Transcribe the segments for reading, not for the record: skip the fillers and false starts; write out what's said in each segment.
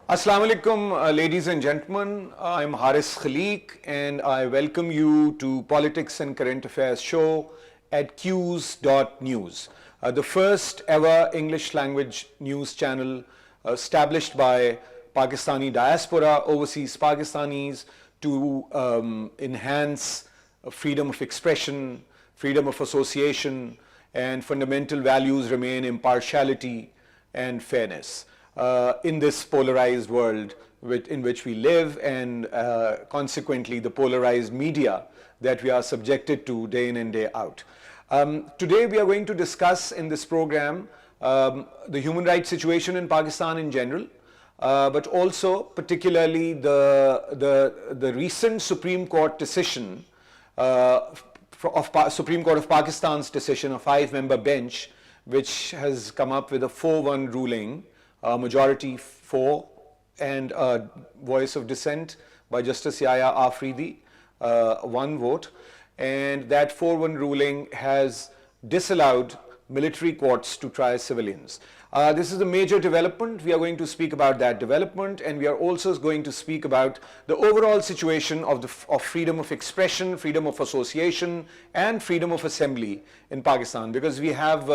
Assalamu alaikum, ladies and gentlemen. I'm Haris Khaliq, and I welcome you to Politics and Current Affairs show at Qs.news, the first ever English language news channel established by Pakistani diaspora, overseas Pakistanis, to enhance freedom of expression, freedom of association, and fundamental values remain impartiality and fairness in this polarized world in which we live, and consequently the polarized media that we are subjected to day in and day out. Today we are going to discuss in this program the human rights situation in Pakistan in general, but also particularly the recent Supreme Court decision Supreme Court of Pakistan's decision, a 5-member bench, which has come up with a 4-1 ruling, majority 4, and a voice of dissent by Justice Yahya Afridi, 1 vote. And that 4-1 ruling has disallowed military courts to try civilians. This is a major development. We are going to speak about that development, and we are also going to speak about the overall situation of freedom of expression, freedom of association, and freedom of assembly in Pakistan, because we have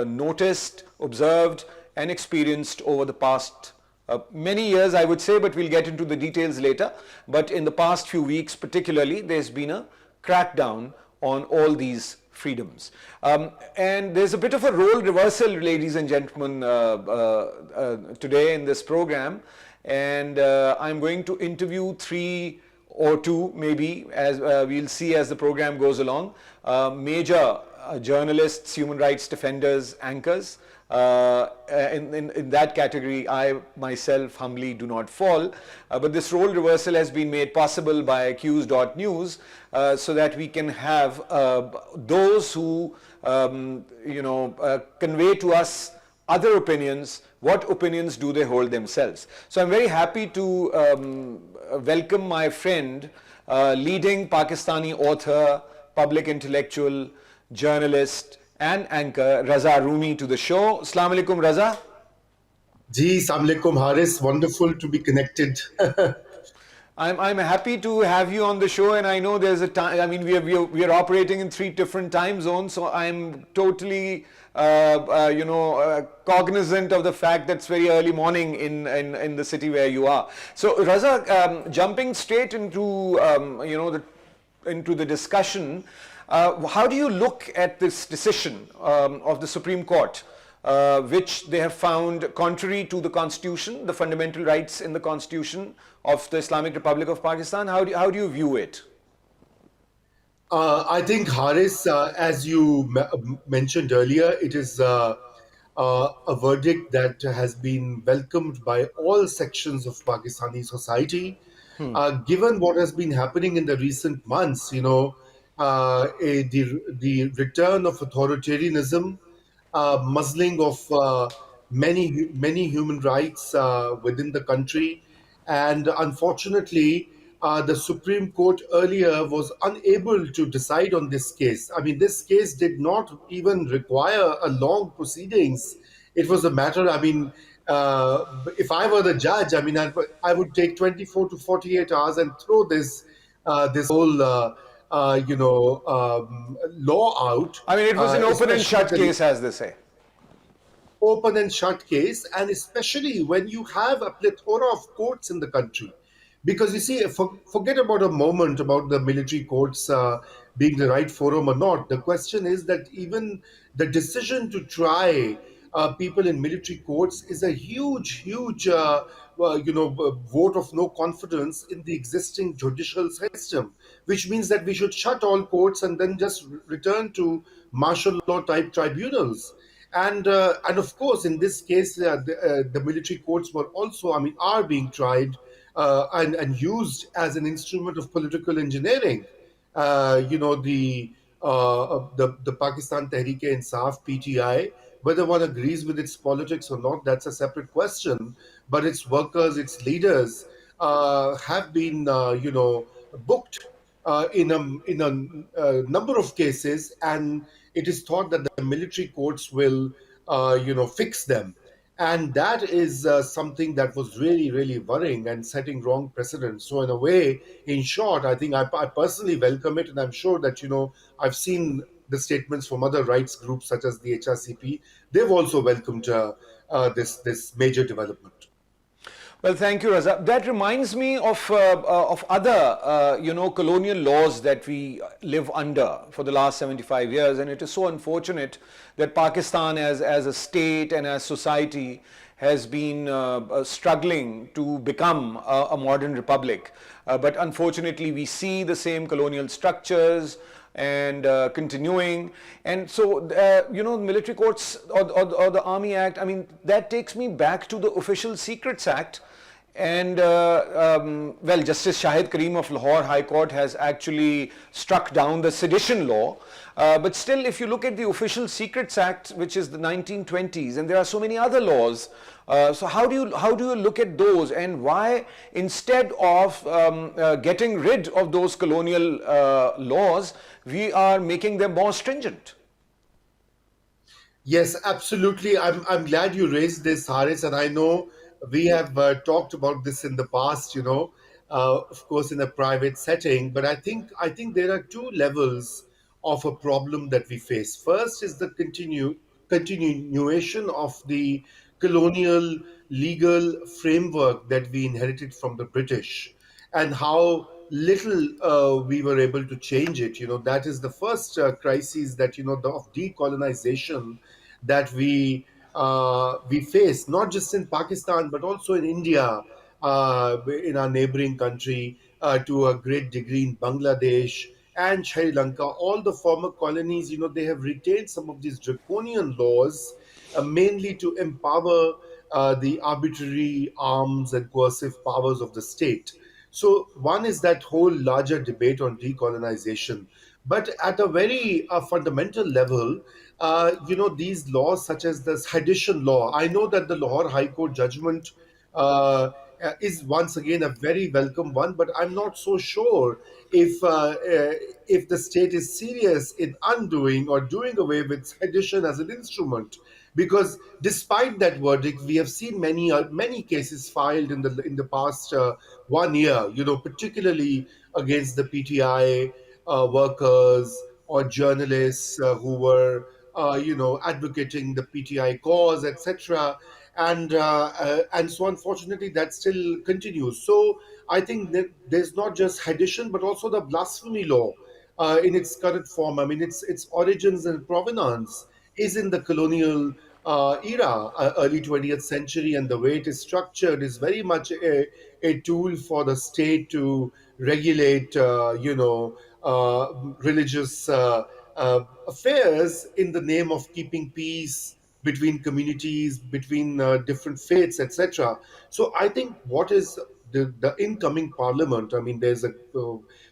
noticed, observed, and experienced over the past many years, I would say, but we'll get into the details later. But in the past few weeks particularly, there's been a crackdown on all these freedoms. And there's a bit of a role reversal, ladies and gentlemen, today in this program. And I'm going to interview 3 or 2, maybe, as we'll see as the program goes along, major journalists, human rights defenders, anchors. In that category, I myself humbly do not fall, but this role reversal has been made possible by Qs.news, so that we can have those who convey to us other opinions. What opinions do they hold themselves? So I'm very happy to welcome my friend, leading Pakistani author, public intellectual, journalist, and anchor Raza Rumi to the show. Assalamu alaikum, Raza. Ji, Assalamu alaikum, Haris. Wonderful to be connected. I'm happy to have you on the show, and I know there's a time. I mean, we are operating in 3 different time zones, so I'm totally cognizant of the fact that it's very early morning in the city where you are. So Raza, jumping straight into into the discussion. How do you look at this decision of the Supreme Court, which they have found contrary to the Constitution, the fundamental rights in the Constitution of the Islamic Republic of Pakistan? How do you view it? I think, Haris, as you mentioned earlier, it is a verdict that has been welcomed by all sections of Pakistani society. Given what has been happening in the recent months, the return of authoritarianism, muzzling of many human rights within the country, and unfortunately, the Supreme Court earlier was unable to decide on this case. I mean, this case did not even require a long proceedings. It was a matter. I mean, if I were the judge, I mean, I would take 24 to 48 hours and throw this whole law out. I mean, it was an open and shut case, as they say. Open and shut case, and especially when you have a plethora of courts in the country. Because you see, forget about a moment about the military courts being the right forum or not. The question is that even the decision to try people in military courts is a huge vote of no confidence in the existing judicial system, which means that we should shut all courts and then just return to martial law type tribunals. And of course, in this case, the military courts were also, I mean, are being tried and used as an instrument of political engineering. The Pakistan Tehreek-e-Insaf (PTI), whether one agrees with its politics or not, that's a separate question. But its workers, its leaders, have been, booked in a number of cases, and it is thought that the military courts will, fix them. And that is something that was really, really worrying and setting wrong precedents. So, in a way, in short, I think I personally welcome it, and I'm sure that I've seen the statements from other rights groups such as the HRCP. They've also welcomed this major development. Well, thank you, Raza. That reminds me of other, colonial laws that we live under for the last 75 years, and it is so unfortunate that Pakistan, as a state and as society, has been struggling to become a modern republic. But unfortunately, we see the same colonial structures and continuing. And so, military courts or the Army Act, I mean, that takes me back to the Official Secrets Act. And well, Justice Shahid Karim of Lahore High Court has actually struck down the sedition law. But still, if you look at the Official Secrets Act, which is the 1920s, and there are so many other laws, so how do you look at those, and why, instead of getting rid of those colonial laws, we are making them more stringent? Yes, absolutely. I'm glad you raised this, Haris, and I know we have talked about this in the past. Of course, in a private setting. But I think there are two levels of a problem that we face. First is the continuation of the colonial legal framework that we inherited from the British, and how little we were able to change it. That is the first crisis that of decolonization that we face, not just in Pakistan but also in India, in our neighboring country, to a great degree in Bangladesh and Sri Lanka. All the former colonies, they have retained some of these draconian laws, mainly to empower the arbitrary arms and coercive powers of the state. So, one is that whole larger debate on decolonization. But at a very fundamental level, these laws, such as the sedition law, I know that the Lahore High Court judgment is once again a very welcome one, but I'm not so sure if the state is serious in undoing or doing away with sedition as an instrument. Because despite that verdict, we have seen many cases filed in the past 1 year. Particularly against the PTI workers or journalists who were advocating the PTI cause, etc. And so unfortunately that still continues. So I think that there's not just sedition but also the blasphemy law in its current form. I mean, its origins and provenance is in the colonial era, early 20th century, and the way it is structured is very much a tool for the state to regulate, religious affairs in the name of keeping peace between communities, between different faiths, etc. So I think what is the incoming parliament, I mean, there's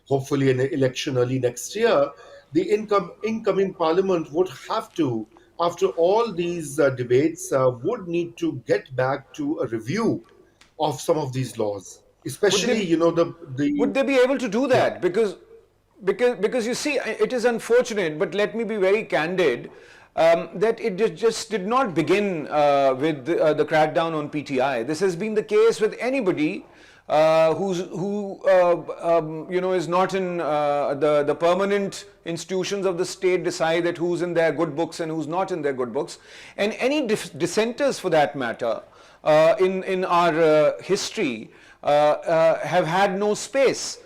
hopefully an election early next year. The incoming parliament would have to, after all these debates, would need to get back to a review of some of these laws, Would especially they the would they be able to do yeah. that? Because you see, it is unfortunate, but let me be very candid, that it just did not begin with the crackdown on PTI. This has been the case with anybody who is not in the permanent institutions of the state decide that who's in their good books and who's not in their good books, and any dissenters for that matter in our history have had no space.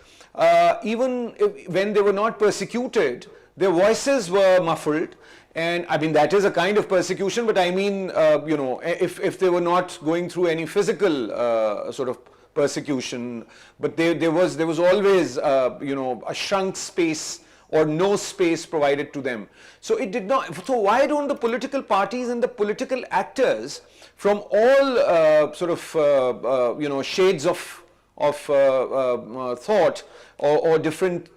Even when they were not persecuted, their voices were muffled. And I mean, that is a kind of persecution, but I mean, if they were not going through any physical sort of persecution, but there was always, a shrunk space or no space provided to them. So it did not. So why don't the political parties and the political actors from all sort of shades of thought or different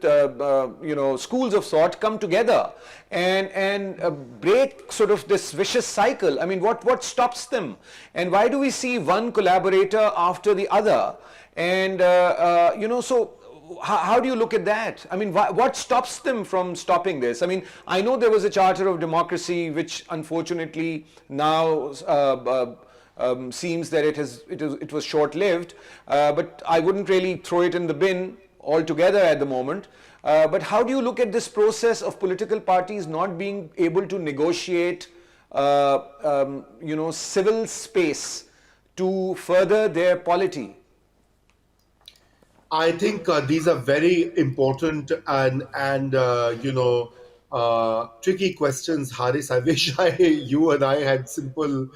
schools of thought come together and break sort of this vicious cycle? I mean, what stops them, and why do we see one collaborator after the other? And so how do you look at that? I mean, what stops them from stopping this? I mean, I know there was a Charter of Democracy which unfortunately now seems that it was short-lived, but I wouldn't really throw it in the bin altogether at the moment. But how do you look at this process of political parties not being able to negotiate, civil space to further their polity? I think these are very important and tricky questions, Haris. I wish you and I had simple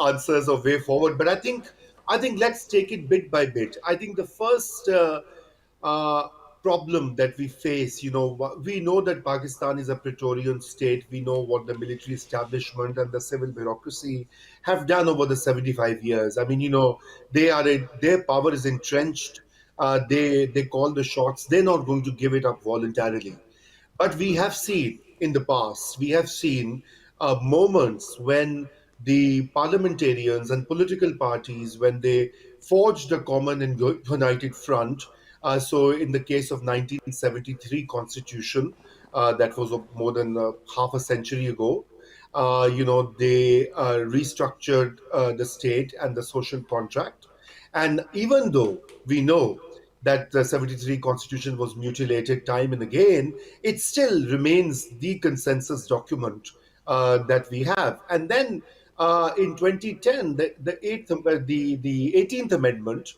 answers or way forward. But I think let's take it bit by bit. I think the first uh, problem that we face, we know that Pakistan is a Praetorian state. We know what the military establishment and the civil bureaucracy have done over the 75 years. I mean, their power is entrenched. They call the shots. They're not going to give it up voluntarily. But we have seen in the past, we have seen moments when the parliamentarians and political parties, when they forged a common and united front. So, in the case of 1973 Constitution, that was more than half a century ago, they restructured the state and the social contract. And even though we know that the 73 constitution was mutilated time and again, it still remains the consensus document that we have. And then in 2010, the 18th Amendment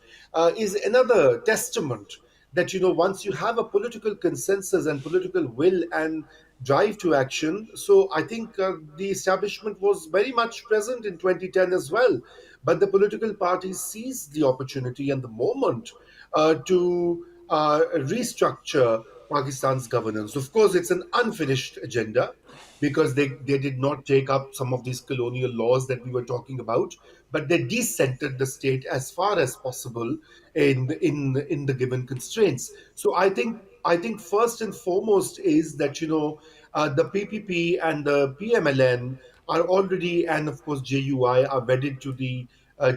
is another testament that, once you have a political consensus and political will and drive to action. So I think the establishment was very much present in 2010 as well. But the political parties seized the opportunity and the moment to restructure Pakistan's governance. Of course, it's an unfinished agenda because they did not take up some of these colonial laws that we were talking about, but they decentered the state as far as possible in the given constraints. So I think first and foremost is that the PPP and the PMLN are already, and of course JUI are wedded to the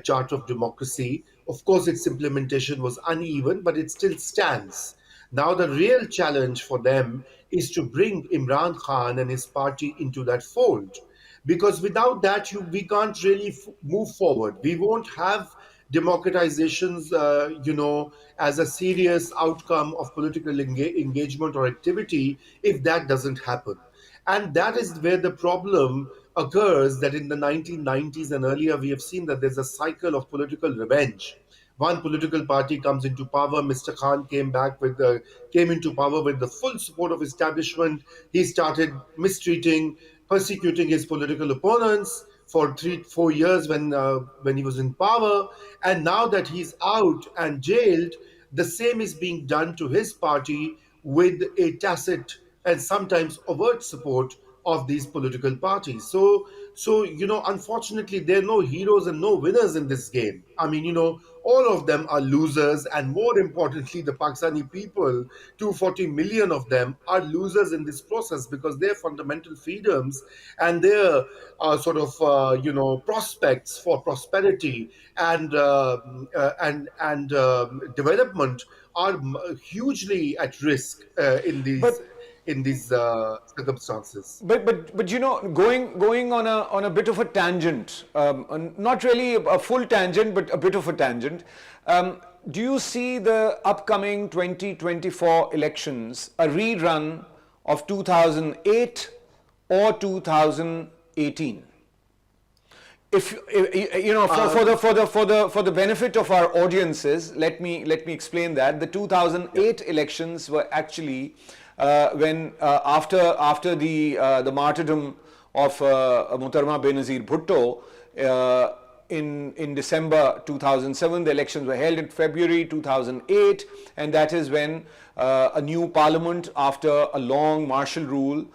Charter of Democracy. Of course, its implementation was uneven, but it still stands. Now, the real challenge for them is to bring Imran Khan and his party into that fold. Because without that, we can't really move forward. We won't have democratizations, as a serious outcome of political engagement or activity if that doesn't happen. And that is where the problem occurs, that in the 1990s and earlier, we have seen that there's a cycle of political revenge. One political party comes into power. Mr. Khan came into power with the full support of establishment. He started mistreating, persecuting his political opponents for 3 4 years when he was in power. And now that he's out and jailed, the same is being done to his party with a tacit and sometimes overt support of these political parties. So unfortunately, there are no heroes and no winners in this game. I mean, all of them are losers, and more importantly, the Pakistani people, 240 million of them, are losers in this process because their fundamental freedoms and their prospects for prosperity and development are hugely at risk But in these circumstances. but going on a bit of a tangent, not really a full tangent, but a bit of a tangent. Do you see the upcoming 2024 elections a rerun of 2008 or 2018? For the benefit of our audiences, let me explain that the 2008 elections were actually when after the martyrdom of Muhtarama Benazir Bhutto in December 2007. The elections were held in February 2008, and that is when a new parliament, after a long martial rule,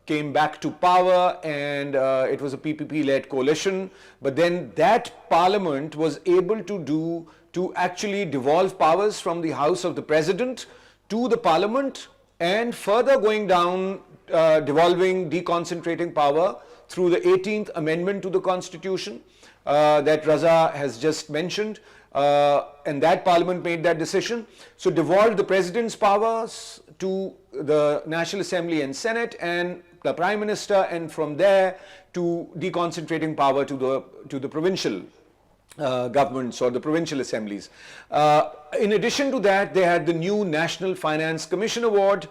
came back to power, and it was a PPP-led coalition. But then that parliament was able to actually devolve powers from the House of the President to the Parliament, and further going down, devolving, deconcentrating power through the 18th Amendment to the Constitution that Raza has just mentioned. And that Parliament made that decision. So devolved the President's powers to the National Assembly and Senate, and the prime minister, and from there to deconcentrating power to the provincial governments or the provincial assemblies. In addition to that, they had the new National Finance Commission Award,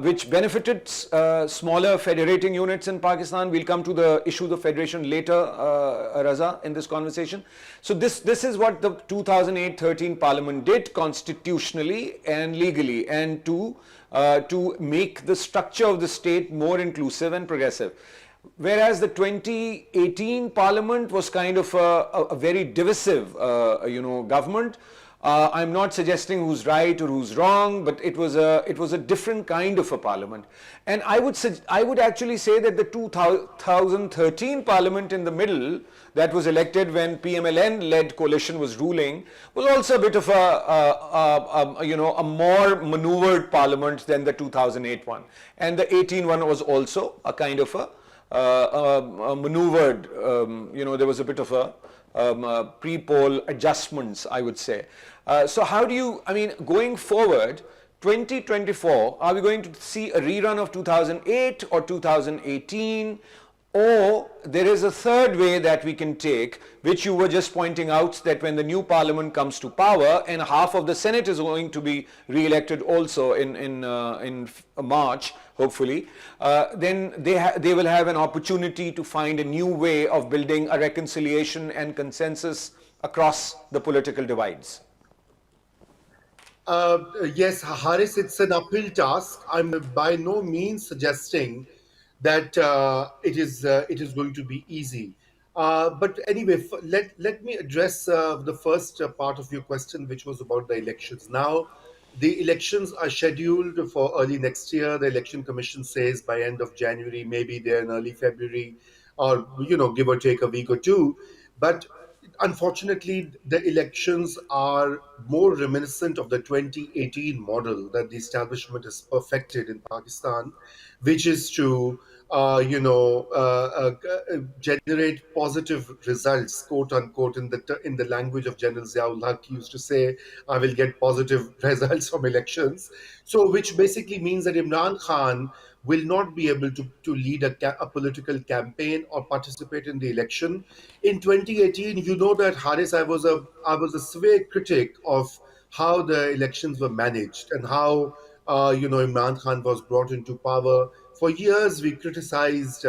which benefited smaller federating units in Pakistan. We'll come to the issue of federation later, Raza, in this conversation. So this is what the 2008-13 Parliament did constitutionally and legally, and to make the structure of the state more inclusive and progressive. Whereas the 2018 Parliament was kind of a very divisive, government. I'm not suggesting who's right or who's wrong, but it was a different kind of a Parliament. And I would actually say that the 2013 Parliament in the middle, that was elected when PMLN-led coalition was ruling, was also a bit of a more maneuvered Parliament than the 2008 one. And the 18 one was also a kind of a maneuvered, there was a bit of a pre-poll adjustments, I would say. So how do you, going forward, 2024, are we going to see a rerun of 2008 or 2018? Or there is a third way that we can take, which you were just pointing out, that when the new parliament comes to power and half of the Senate is going to be re-elected also in March, hopefully, then they will have an opportunity to find a new way of building a reconciliation and consensus across the political divides. Yes, Haris, it's an uphill task. I'm by no means suggesting that it is going to be easy. But anyway, let me address the first part of your question, which was about the elections. Now, the elections are scheduled for early next year. The election commission says by end of January, maybe they're in early February, or give or take a week or two. But unfortunately, the elections are more reminiscent of the 2018 model that the establishment has perfected in Pakistan, which is to generate positive results, quote unquote, in the language of General Ziaul Haq used to say, "I will get positive results from elections." So, which basically means that Imran Khan will not be able to lead a political campaign or participate in the election. In 2018, you know that, Haris, I was a severe critic of how the elections were managed and how Imran Khan was brought into power. For years, we criticized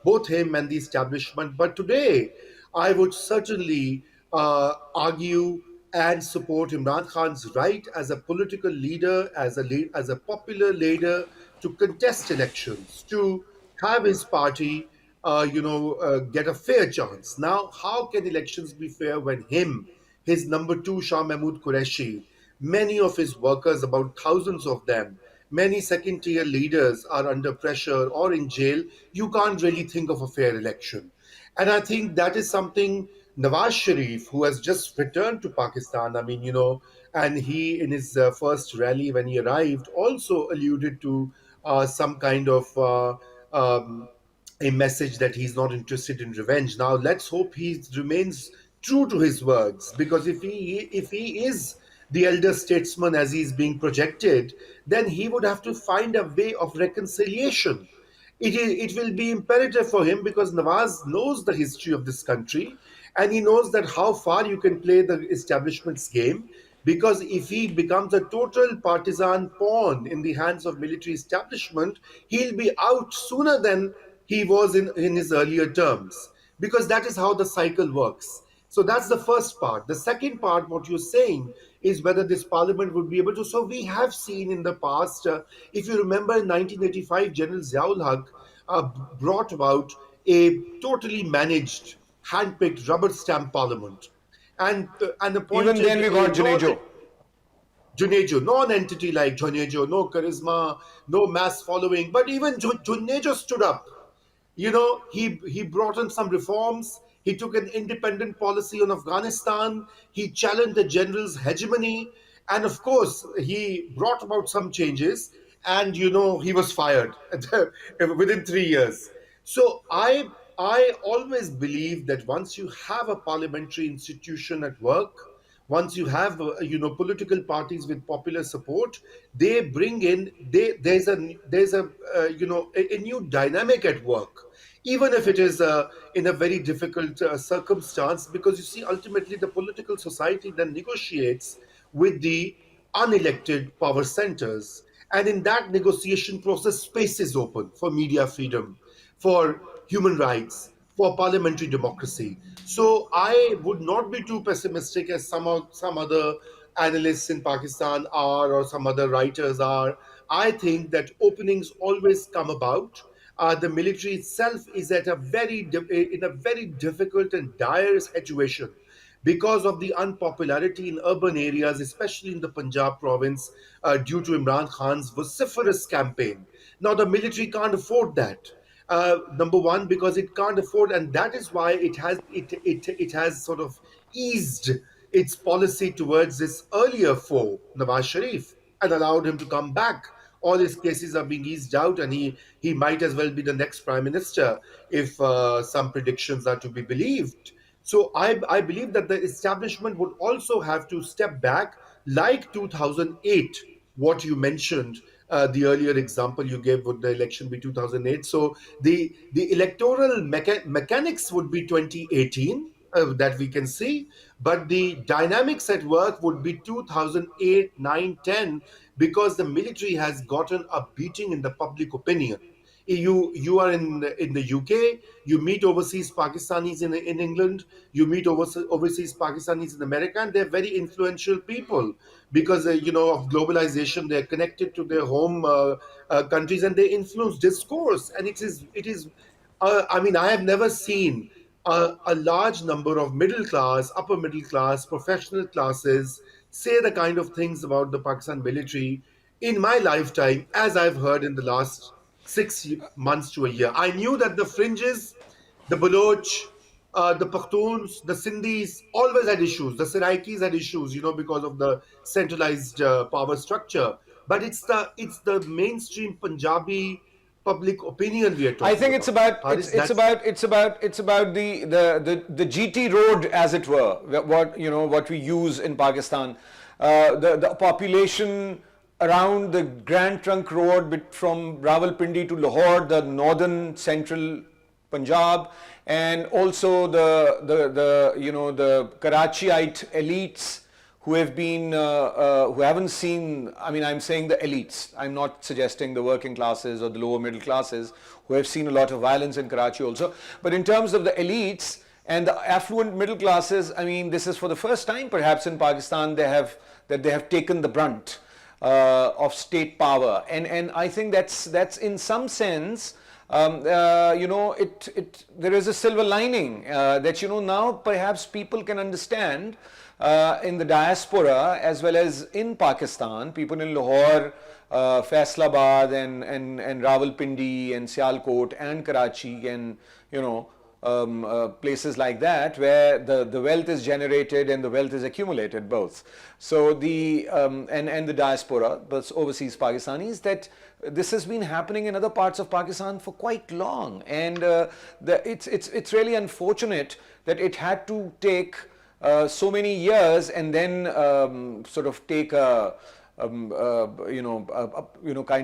both him and the establishment. But today, I would certainly argue and support Imran Khan's right as a political leader, as a popular leader, to contest elections, to have his party, get a fair chance. Now, how can elections be fair when his number two, Shah Mahmood Qureshi, many of his workers, about thousands of them, many second tier leaders are under pressure or in jail? You can't really think of a fair election. And I think that is something Nawaz Sharif, who has just returned to Pakistan, and he, in his first rally when he arrived, also alluded to some kind of a message that he's not interested in revenge. Now, let's hope he remains true to his words, because if he is the elder statesman as he's being projected, then he would have to find a way of reconciliation. It will be imperative for him, because Nawaz knows the history of this country, and he knows that how far you can play the establishment's game. Because if he becomes a total partisan pawn in the hands of military establishment, he'll be out sooner than he was in his earlier terms. Because that is how the cycle works. So that's the first part. The second part, what you're saying, is whether this parliament would be able to. So we have seen in the past, if you remember in 1985, General Ziaul Haq brought about a totally managed, hand-picked rubber stamp parliament, and Even appointed then we a got Junejo. Junejo, non-entity like Junejo, no charisma, no mass following, but even Junejo stood up. He brought in some reforms. He took an independent policy on Afghanistan. He challenged the general's hegemony, and of course, he brought about some changes. And he was fired within 3 years. So I always believe that once you have a parliamentary institution at work, once you have political parties with popular support, they bring in there's a new dynamic at work, even if it is in a very difficult circumstance, because you see, ultimately the political society then negotiates with the unelected power centers. And in that negotiation process, space is open for media freedom, for human rights, for parliamentary democracy. So I would not be too pessimistic as some other analysts in Pakistan are, or some other writers are. I think that openings always come about. The military itself is at in a very difficult and dire situation because of the unpopularity in urban areas, especially in the Punjab province, due to Imran Khan's vociferous campaign. Now, the military can't afford that. Number one, because it can't afford, and that is why it has sort of eased its policy towards this earlier foe, Nawaz Sharif, and allowed him to come back. All his cases are being eased out, and he might as well be the next prime minister if some predictions are to be believed. So I believe that the establishment would also have to step back, like 2008, what you mentioned, the earlier example you gave, would the election be 2008? So the electoral mechanics would be 2018, that we can see, but the dynamics at work would be 2008, 9, 10, because the military has gotten a beating in the public opinion. You are in the UK, you meet overseas Pakistanis in England, you meet overseas Pakistanis in America, and they're very influential people because of globalization. They're connected to their home countries, and they influence discourse. And it is I mean, I have never seen a large number of middle class, upper middle class, professional classes say the kind of things about the Pakistan military in my lifetime as I've heard in the last 6 months to a year. I knew that the fringes, the Baloch, the Pakhtuns, the Sindhis always had issues. The Saraikis had issues, because of the centralized power structure. But it's the mainstream Punjabi public opinion we are I talking think it's about. about Haris, that's the GT road, as it were, what we use in Pakistan. The population around the Grand Trunk Road from Rawalpindi to Lahore, the northern central Punjab, and also the Karachiite elites who have been who haven't seen, I mean, I'm saying the elites, I'm not suggesting the working classes or the lower middle classes, who have seen a lot of violence in Karachi also, but in terms of the elites and the affluent middle classes, I mean, this is for the first time perhaps in Pakistan they have taken the brunt of state power, and I think that's in some sense, there is a silver lining that now perhaps people can understand in the diaspora as well as in Pakistan, people in Lahore, Faisalabad, and Rawalpindi and Sialkot and Karachi, and places like that where the wealth is generated and the wealth is accumulated both. So and the diaspora, the overseas Pakistanis, that this has been happening in other parts of Pakistan for quite long, and it's really unfortunate that it had to take so many years and then sort of take kind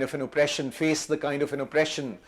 of an oppression, face the kind of an oppression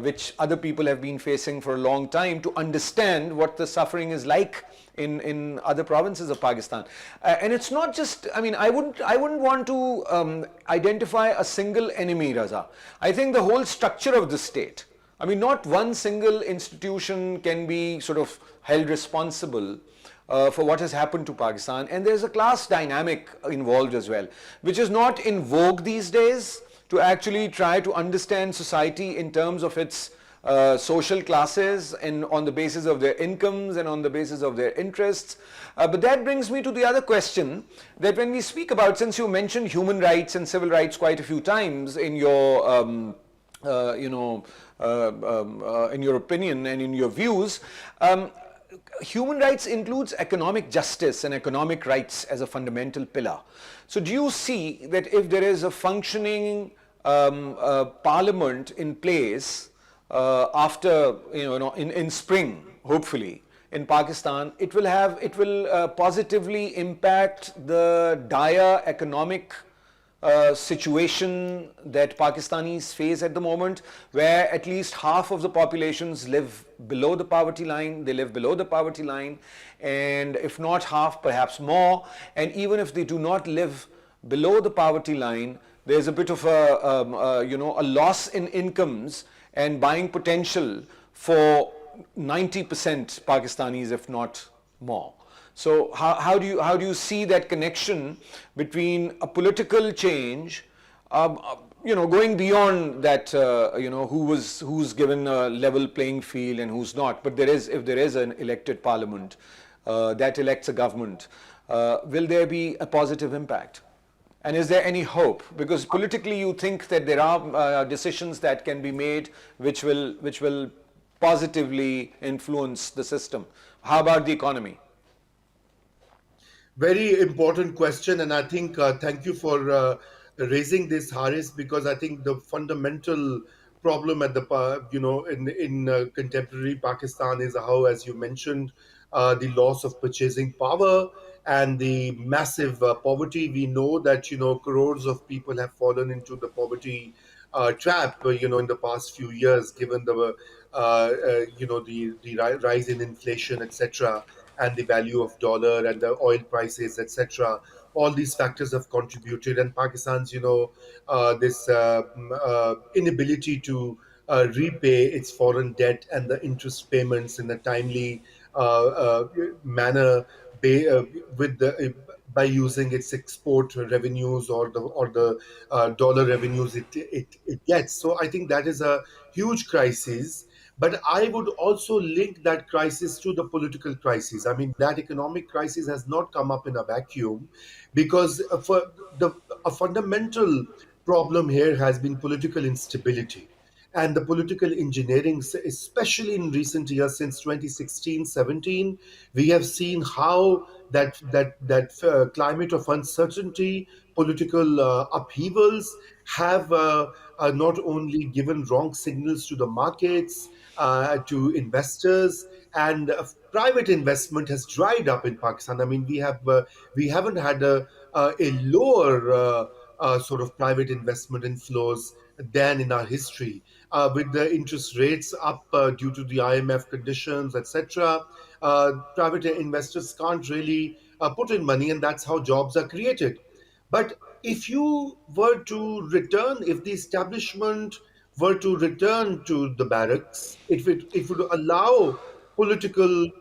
which other people have been facing for a long time, to understand what the suffering is like in other provinces of Pakistan. And it's not just, I mean, I wouldn't want to identify a single enemy, Raza. I think the whole structure of the state, I mean, not one single institution can be sort of held responsible for what has happened to Pakistan, and there's a class dynamic involved as well, which is not in vogue these days, to actually try to understand society in terms of its social classes and on the basis of their incomes and on the basis of their interests. But that brings me to the other question, that when we speak about, since you mentioned human rights and civil rights quite a few times in your in your opinion and in your views, human rights includes economic justice and economic rights as a fundamental pillar. So do you see that if there is a functioning parliament in place after, in spring, hopefully, in Pakistan, it will positively impact the dire economic situation that Pakistanis face at the moment, where at least half of the populations live below the poverty line. They live below the poverty line, and if not half, perhaps more. And even if they do not live below the poverty line, there's a bit of a loss in incomes and buying potential for 90% Pakistanis, if not more. So how do you see that connection between a political change, going beyond that, who's given a level playing field and who's not, but if there is an elected parliament that elects a government, will there be a positive impact? And is there any hope? Because politically, you think that there are decisions that can be made which will positively influence the system. How about the economy? Very important question, and I think thank you for raising this, Haris, because I think the fundamental problem at the in contemporary Pakistan is how, as you mentioned, the loss of purchasing power and the massive poverty. We know that crores of people have fallen into the poverty trap. In the past few years, given the rise in inflation, etc., and the value of dollar and the oil prices, etc. All these factors have contributed, and Pakistan's, this inability to repay its foreign debt and the interest payments in a timely manner, ba- uh, with the by using its export revenues or the dollar revenues it gets. So I think that is a huge crisis. But I would also link that crisis to the political crisis. I mean, that economic crisis has not come up in a vacuum, because for the a fundamental problem here has been political instability and the political engineering, especially in recent years since 2016-17. We have seen how that climate of uncertainty, political upheavals have not only given wrong signals to the markets, to investors, and private investment has dried up in Pakistan. I mean, we haven't had a lower sort of private investment inflows than in our history. With the interest rates up due to the IMF conditions, etc., private investors can't really put in money, and that's how jobs are created. But if you were to return, if the establishment were to return to the barracks, it would allow political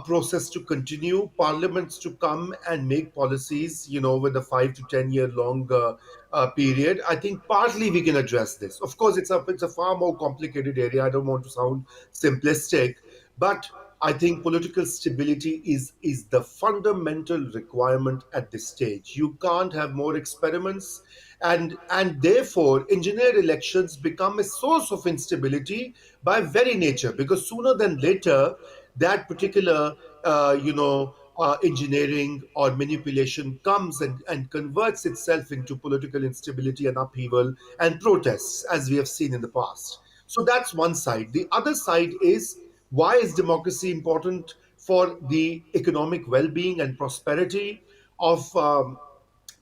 process to continue, parliaments to come and make policies, with a 5 to 10 year long period. I think partly we can address this. Of course, it's a far more complicated area. I don't want to sound simplistic, but I think political stability is the fundamental requirement at this stage. You can't have more experiments, and therefore engineer elections become a source of instability by very nature, because sooner than later that particular engineering or manipulation comes and converts itself into political instability and upheaval and protests, as we have seen in the past. So that's one side. The other side is, why is democracy important for the economic well-being and prosperity of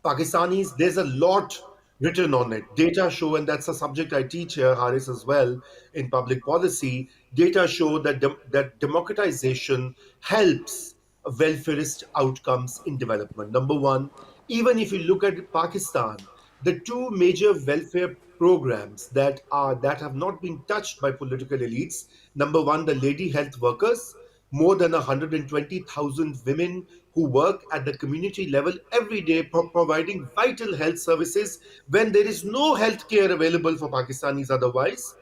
Pakistanis? There's a lot written on it. Data show, and that's a subject I teach here, Haris, as well, in public policy. Data show that democratization helps welfarist outcomes in development. Number one, even if you look at Pakistan, the two major welfare programs that have not been touched by political elites. Number one, the lady health workers, more than 120,000 women who work at the community level every day, providing vital health services when there is no health care available for Pakistanis otherwise.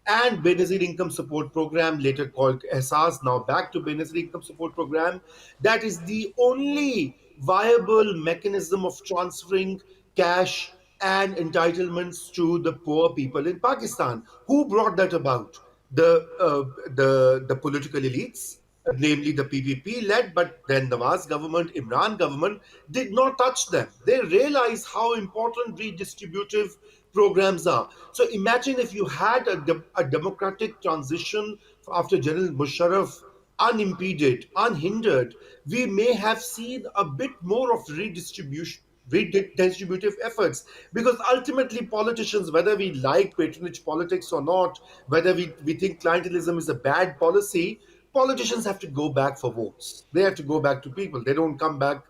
And Benazir Income Support Program, later called EHSAS, now back to Benazir Income Support Program. That is the only viable mechanism of transferring cash and entitlements to the poor people in Pakistan. Who brought that about? The political elites, namely the PPP led, but then Nawaz government, Imran government did not touch them. They realize how important redistributive programs are. So imagine if you had a democratic transition after General Musharraf unimpeded, unhindered, we may have seen a bit more of redistributive efforts, because ultimately politicians, whether we like patronage politics or not, whether we think clientelism is a bad policy, politicians have to go back for votes. They have to go back to people. They don't come back.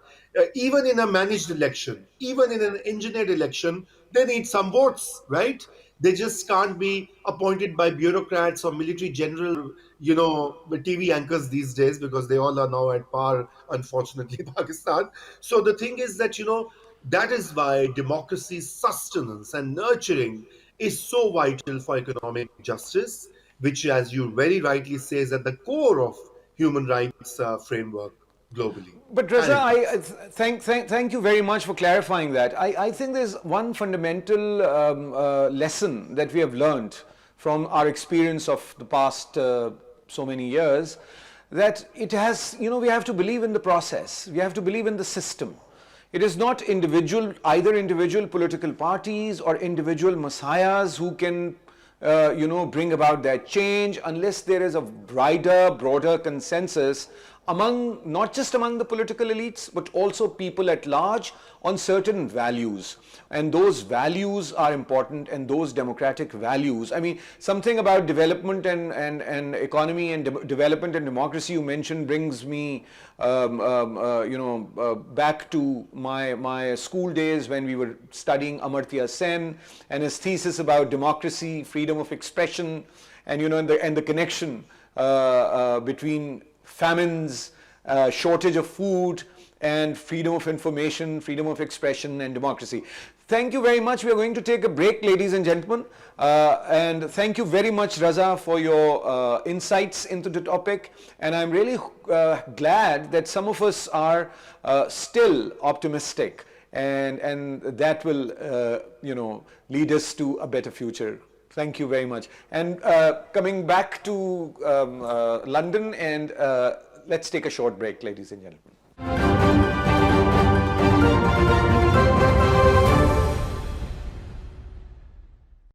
Even in a managed election, even in an engineered election, they need some votes, right? They just can't be appointed by bureaucrats or military general, TV anchors these days, because they all are now at par, unfortunately, in Pakistan. So the thing is that, that is why democracy's sustenance and nurturing is so vital for economic justice, which, as you very rightly say, is at the core of human rights framework globally But and Raza, in I Pakistan. thank you very much for clarifying that. I think there's one fundamental lesson that we have learned from our experience of the past so many years, that it has, we have to believe in the process. We have to believe in the system. It is not either individual political parties or individual messiahs who can bring about that change, unless there is a broader consensus among, not just among the political elites, but also people at large, on certain values. And those values are important, and those democratic values. I mean, something about development and economy and development and democracy you mentioned brings me back to my school days when we were studying Amartya Sen and his thesis about democracy, freedom of expression, and the connection between famines, shortage of food, and freedom of information, freedom of expression, and democracy. Thank you very much. We are going to take a break, ladies and gentlemen. And thank you very much, Raza, for your insights into the topic. And I'm really glad that some of us are still optimistic, and that will, lead us to a better future. Thank you very much. And coming back to London, and let's take a short break, ladies and gentlemen.